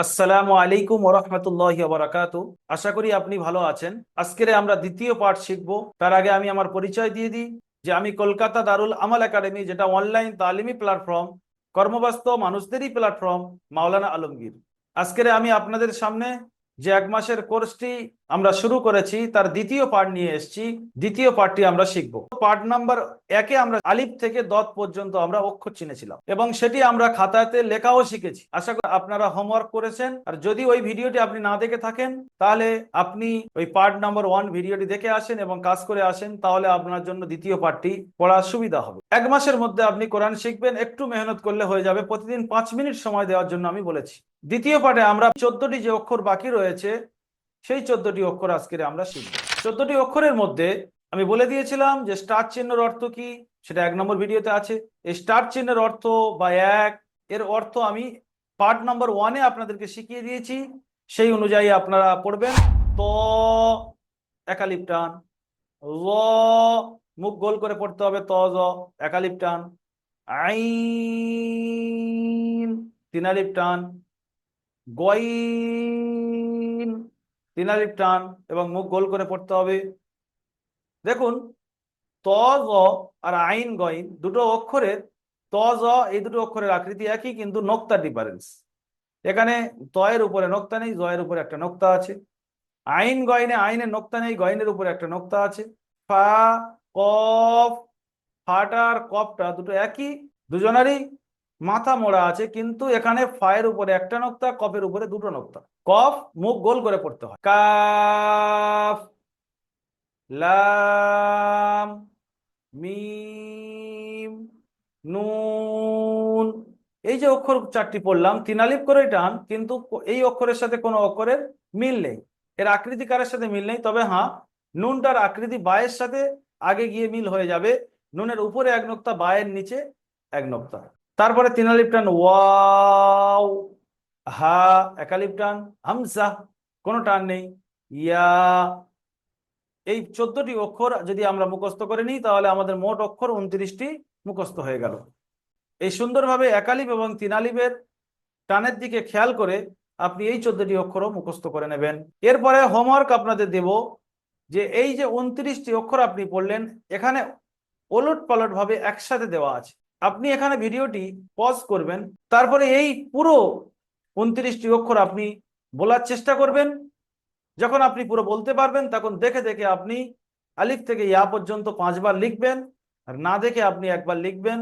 আসসালামু আলাইকুম ওয়া রাহমাতুল্লাহি ওয়া বারাকাতুহু। আশা করি আপনি ভালো আছেন। আজকে আমরা দ্বিতীয় পাঠ শিখব। তার আগে আমি আমার পরিচয় দিয়ে দিই যে আমি কলকাতা দারুল আমাল একাডেমি, যেটা অনলাইন তালিমি প্ল্যাটফর্ম, কর্মব্যস্ত মানুষদেরই প্ল্যাটফর্ম, মাওলানা আলমগীর। আজকে আমি আপনাদের সামনে যে 1 মাসের কোর্সটি আমরা শুরু করেছি তার দ্বিতীয় পাঠ নিয়ে এসেছি। দ্বিতীয় পাঠটি আমরা শিখব। পাঠ নাম্বার 1-এ আমরা আলিফ থেকে দত পর্যন্ত আমরা অক্ষর চিনেছিলাম এবং সেটি আমরা খাতাতে লেখাও শিখেছি। আশা করি আপনারা হোমওয়ার্ক করেছেন। আর যদি ওই ভিডিওটি আপনি না দেখে থাকেন তাহলে আপনি ওই পার্ট নাম্বার 1 ভিডিওটি দেখে আসেন এবং কাজ করে আসেন, তাহলে আপনার জন্য দ্বিতীয় পাঠটি পড়ার সুবিধা হবে। 1 মাসের মধ্যে আপনি কোরআন শিখবেন, একটু মেহনত করলে হয়ে যাবে। প্রতিদিন 5 মিনিট সময় দেওয়ার জন্য আমি বলেছি। দ্বিতীয় পাঠে আমরা 14টি যে অক্ষর বাকি রয়েছে সেই 14টি অক্ষর আজকে আমরা শিখব। 14টি অক্ষরের মধ্যে আমি বলে দিয়েছিলাম যে স্টার চিহ্নের অর্থ কি, সেটা 1 নম্বর ভিডিওতে আছে। এই স্টার চিহ্নের অর্থ বা এক এর অর্থ আমি পার্ট নাম্বার 1-এ আপনাদেরকে শিখিয়ে দিয়েছি। সেই অনুযায়ী আপনারা পড়বেন। তো একালিপ টান, ল মুখ গোল করে পড়তে হবে, ত জ একালিপ টান, আইন 3 আলিপ টান, গইন 3 আলিপ টান এবং মুখ গোল করে পড়তে হবে। দেখুন, ত জ আর আইন গইন দুটো অক্ষরের, ত জ এই দুটো অক্ষরের আকৃতি একই, কিন্তু নোক্তার ডিফারেন্স। এখানে তয়ের উপরে নোক্তা নেই, জয়ের উপরে একটা নোক্তা আছে। আইন গইনে আইনের নোক্তা নেই, গইনের উপরে একটা নোক্তা আছে। ফা, কফ, ফাটা আর কফটা দুটো একই, দুজনেরই মাথা মোড়া আছে, কিন্তু এখানে ফায়ের উপরে একটা নোক্তা, কফের উপরে দুটো নোক্তা। কফ মুখ গোল করে পড়তে হয়। কাফ, লাম, মিম, নুন। এই যে অক্ষর 4টি পড়লাম 3 আলিফ করে টান, কিন্তু এই অক্ষরের সাথে কোনো অক্ষরের মিল নেই, এর আকৃতি কারের সাথে মিল নেই। তবে হ্যাঁ, নুনটার আকৃতি বায়ের সাথে আগে গিয়ে মিল হয়ে যাবে। নুনের উপরে এক নোক্তা, বায়ের নিচে এক নোক্তা। তারপরে 3 আলিফ টান ওয়াও, হা 1 আলিফ টান, হামজা কোনো টান নেই, ইয়া। এই 14টি অক্ষর যদি আমরা মুখস্থ করে নিই তাহলে আমাদের মোট অক্ষর 29টি মুখস্থ হয়ে গেল। এই সুন্দরভাবে 1 আলিফ এবং 3 আলিফের টানের দিকে খেয়াল করে আপনি এই 14টি অক্ষরও মুখস্থ করে নেবেন। এরপরে হোমওয়ার্ক আপনাদের দেব যে এই যে 29টি অক্ষর আপনি পড়লেন, এখানে ওলট পালট ভাবে একসাথে দেওয়া আছে। আপনি এখানে ভিডিওটি পজ করবেন, তারপরে এই পুরো 29টি অক্ষর আপনি বলার চেষ্টা করবেন। যখন আপনি পুরো বলতে পারবেন তখন দেখে দেখে আপনি আলিফ থেকে ইয়া পর্যন্ত 5 বার লিখবেন, আর না দেখে আপনি একবার লিখবেন।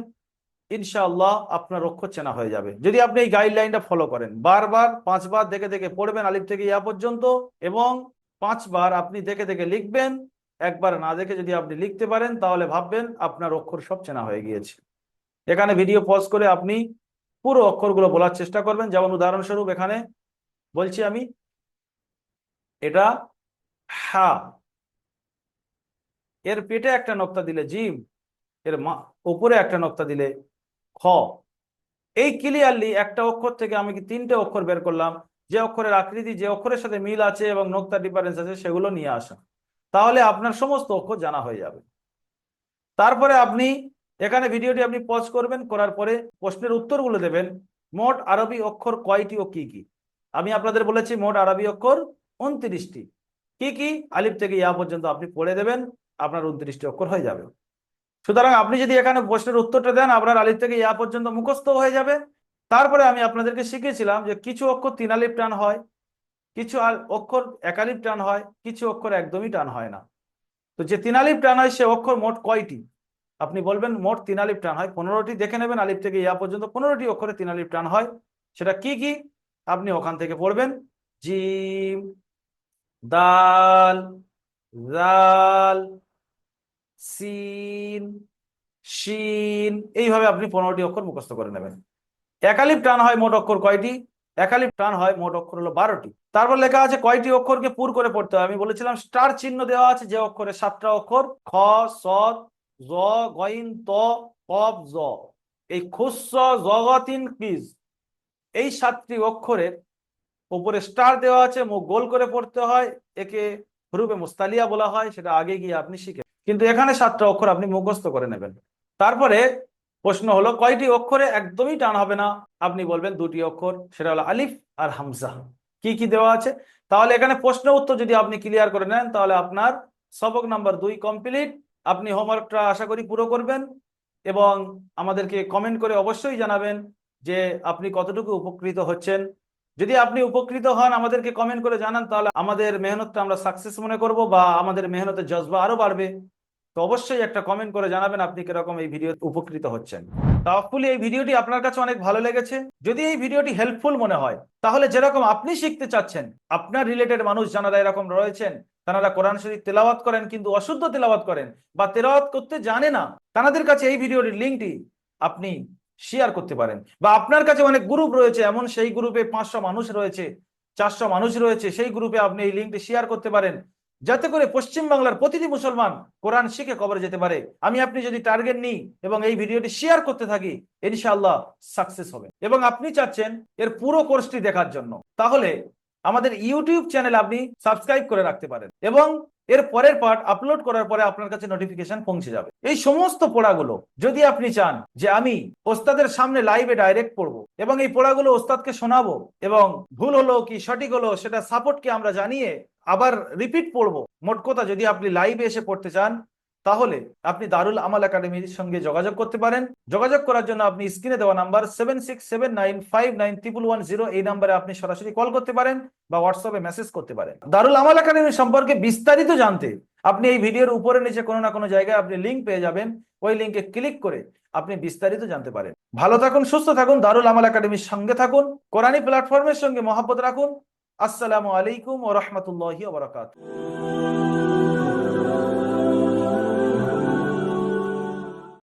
ইনশাআল্লাহ আপনার অক্ষর চেনা হয়ে যাবে যদি আপনি এই গাইডলাইনটা ফলো করেন। বারবার 5 বার দেখে দেখে পড়বেন আলিফ থেকে ইয়া পর্যন্ত, এবং 5 বার আপনি দেখে দেখে লিখবেন। একবার না দেখে যদি আপনি লিখতে পারেন তাহলে ভাববেন আপনার অক্ষর সব চেনা হয়ে গিয়েছে। এখানে ভিডিও পজ করে আপনি পুরো অক্ষরগুলো বলার চেষ্টা করবেন। যেমন উদাহরণস্বরূপ এখানে বলছি আমি, এটা হা, এর পেটে একটা নোক্তা দিলে জিম, এর উপরে একটা নোক্তা দিলে খ। এই ক্লিয়ারলি একটা অক্ষর থেকে আমি কি 3টে অক্ষর বের করলাম, যে অক্ষরের আকৃতি যে অক্ষরের সাথে মিল আছে এবং নোক্তা ডিফারেন্স আছে সেগুলো নিয়ে আসা, তাহলে আপনার সমস্ত অক্ষর জানা হয়ে যাবে। তারপরে আপনি এখানে ভিডিওটি আপনি পজ করবেন, করার পরে প্রশ্নের উত্তরগুলো দেবেন। মোট আরবি অক্ষর কয়টি ও কি কি? আমি আপনাদের বলেছি মোট আরবি অক্ষর 29টি। কি কি? আলিফ থেকে ইয়া পর্যন্ত আপনি পড়ে দেবেন, আপনার 29টি অক্ষর হয়ে যাবে। সুতরাং আপনি যদি এখানে প্রশ্নের উত্তরটা দেন আপনার আলিফ থেকে ইয়া পর্যন্ত মুখস্থ হয়ে যাবে। তারপরে আমি আপনাদেরকে শিখিয়েছিলাম যে কিছু অক্ষর 3 আলিফ টান হয়, কিছু অক্ষর 1 আলিফ টান হয়, কিছু অক্ষর একদমই টান হয় না। তো যে 3 আলিফ টান হয় সে অক্ষর মোট কয়টি? আপনি বলবেন মোট 3 আলিফ টান হয় 15টি। দেখে নেবেন আলিফ থেকে ইয়া পর্যন্ত 15টি অক্ষরে 3 আলিফ টান হয়। সেটা কি কি আপনি ওখান থেকে পড়বেন। জিম, দাল, জাল, সিন, শিন, এইভাবে আপনি 15টি অক্ষর মুখস্থ করে নেবেন। 1 আলিফ টান হয় মোট অক্ষর কয়টি? 1 আলিফ টান হয় মোট অক্ষর হলো 12টি। তারপর লেখা আছে কয়টি অক্ষরকে পুর করে পড়তে হয়। আমি বলেছিলাম স্টার চিহ্ন দেওয়া আছে যে অক্ষরে 7টা অক্ষর, খ, স, জ, গইন, ত, কফ, জ। এই খুস্স জগতিন কিজ, এই 7টি অক্ষরের উপরে স্টার দেওয়া আছে, মুখ গোল করে পড়তে হয়। একে হুরুফে মুস্তালিয়া বলা হয়, সেটা আগে গিয়ে আপনি শিখে, কিন্তু এখানে 7টা অক্ষর আপনি মুখস্থ করে নেবেন। তারপরে প্রশ্ন হলো কয়টি অক্ষরে একদমই টান হবে না? আপনি বলবেন দুটি অক্ষর, সেটা হলো আলিফ আর হামজা। কি কি দেওয়া আছে? তাহলে এখানে প্রশ্ন উত্তর যদি আপনি ক্লিয়ার করে নেন তাহলে আপনার সবক নাম্বার 2 কমপ্লিট। আপনি হোমওয়ার্কটা আশা করি পুরো করবেন এবং আমাদেরকে কমেন্ট করে অবশ্যই জানাবেন যে আপনি কতটুকু উপকৃত হচ্ছেন। যদি আপনি উপকৃত হন, আমাদেরকে কমেন্ট করে জানান, তাহলে আমাদের মেহনতটা আমরা সাকসেস মনে করব বা আমাদের মেহনতের জজবা আরো বাড়বে। তো অবশ্যই একটা কমেন্ট করে জানাবেন আপনি কিরকম এই ভিডিও উপকৃত হচ্ছেন। তাহলে এই ভিডিওটি আপনার কাছে অনেক ভালো লেগেছে। যদি এই ভিডিওটি হেল্পফুল মনে হয় তাহলে যেরকম আপনি শিখতে চাচ্ছেন, আপনার রিলেটেড মানুষ যারা এরকম রয়েছেন, তারা কোরআন শরীফ তেলাওয়াত করেন কিন্তু অশুদ্ধ তেলাওয়াত করেন বা তেলাওয়াত করতে জানে না, তাদের কাছে এই ভিডিওটির লিঙ্কটি আপনি শেয়ার করতে পারেন। বা আপনার কাছে অনেক গ্রুপ রয়েছে, এমন সেই গ্রুপে 500 মানুষ রয়েছে, 400 মানুষ রয়েছে, সেই গ্রুপে আপনি এই লিঙ্কটি শেয়ার করতে পারেন, যাতে করে পশ্চিম বাংলার প্রতিটি মুসলমান কোরআন শিখে কবরে যেতে পারে। আপনি যদি টার্গেট নিই এবং এই ভিডিওটি শেয়ার করতে থাকি, ইনশাআল্লাহ সাকসেস হবে। এবং আপনি চাচ্ছেন এর পুরো কোর্সটি দেখার জন্য, তাহলে আমাদের ইউটিউব চ্যানেল আপনি সাবস্ক্রাইব করে রাখতে পারেন এবং এর পরের পার্ট আপলোড করার পরে আপনার কাছে নোটিফিকেশন পৌঁছে যাবে। এই সমস্ত পড়াগুলো যদি আপনি চান যে আমি ওস্তাদের সামনে লাইভে ডাইরেক্ট পড়বো এবং এই পড়াগুলো ওস্তাদকে শোনাবো এবং ভুল হলো কি সঠিক হলো সেটা সাপোর্টকে আমরা জানিয়ে আবার রিপিট পড়বো, মোট কথা যদি আপনি লাইভে এসে পড়তে চান তাহলে আপনি দারুল আমাল একাডেমির সঙ্গে যোগাযোগ করতে পারেন। যোগাযোগ করার জন্য আপনি স্ক্রিনে দেওয়া নাম্বার 7679591110 এই নাম্বারে আপনি সরাসরি কল করতে পারেন বা হোয়াটসঅ্যাপে মেসেজ করতে পারেন। দারুল আমাল একাডেমি সম্পর্কে বিস্তারিত জানতে আপনি এই ভিডিওর উপরে নিচে কোনো না কোনো জায়গায় আপনি লিঙ্ক পেয়ে যাবেন, ওই লিঙ্কে ক্লিক করে আপনি বিস্তারিত জানতে পারেন। ভালো থাকুন, সুস্থ থাকুন, দারুল আমাল একাডেমির সঙ্গে থাকুন, কোরআনী প্ল্যাটফর্মের সঙ্গে মহব্বত রাখুন। আসসালামু আলাইকুম ওয়া রাহমাতুল্লাহি ওয়া বারাকাতুহু।